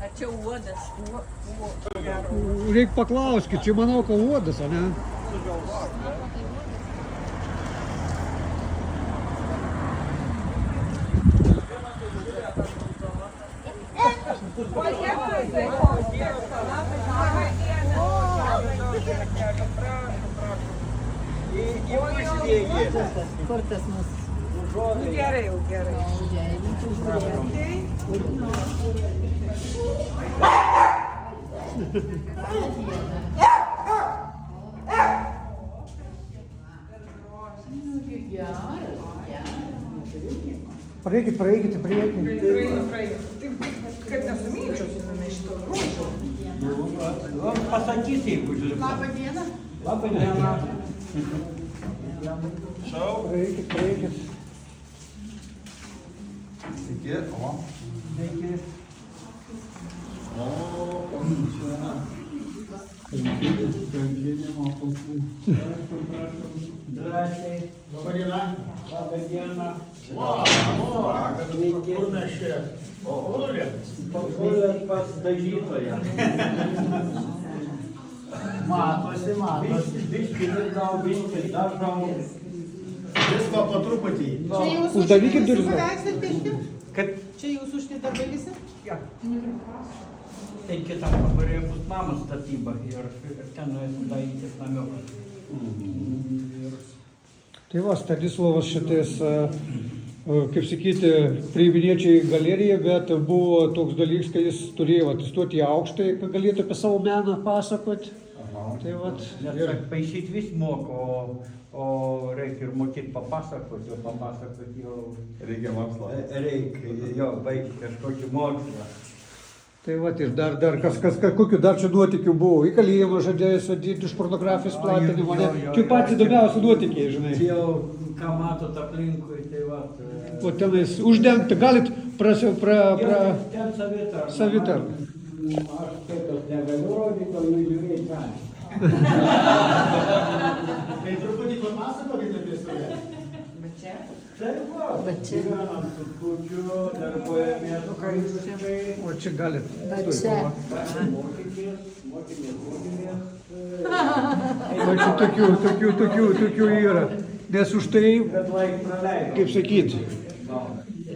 Ar čia uodas? Reik paklauskit, čia manau, kad uodas, ar ne? Kur tas mūsų? Gerai, jau gerai. Praeikit į priekį. Kaip nesumyčiausi numešti rūšų. Pasakyti, jeigu žiūrėt. Labą dieną. Labą dieną. Praeikit. Sveiki, o? Sveiki. Drąsiai. Labą dieną. Labą dieną. Kur mes čia? Pakulė pas dažytoją. Matosi. Biškį gal, biškį dažau. Visko po truputį. Uždarykit duris. Kad Čia jūsų šitie darbai visi? tai kitam kambarėje bus mano statyba ir ten daryti namiukas. Tai va, Stanislovas šitais, kaip sakyti, priiminėčiai galeriją, bet buvo toks dalykas, kad jis turėjo atsistoti į aukštąjį, kad galėtų apie savo meną pasakoti. Tai vat, Nes paišyti vis moko, o reikia ir mokėti papasakoti, jau Reikia mokslo. reikia jo baigti kažkokį mokslą. tai vat, ir dar kokių dar čia nuotykių buvo. Į kalėjimą žadėjo sodinti už pornografijos platinimą, ne? Čia patys įdomiausi nuotykiai, žinai. Jau, ką matot aplinkui, tai va. O tenais uždengti, galit Ten savitarna. savitarną. Aš skaitos negaliu rodyti, o jų žiūrėti gali. Tai truputį papasakokite apie save. Tai va, gyvenam su kučiu, darbuojamės kaiškai. O čia galit. Mokymės. O čia tokių yra. Nes už tai, Bet laik praleidom. kaip sakyt,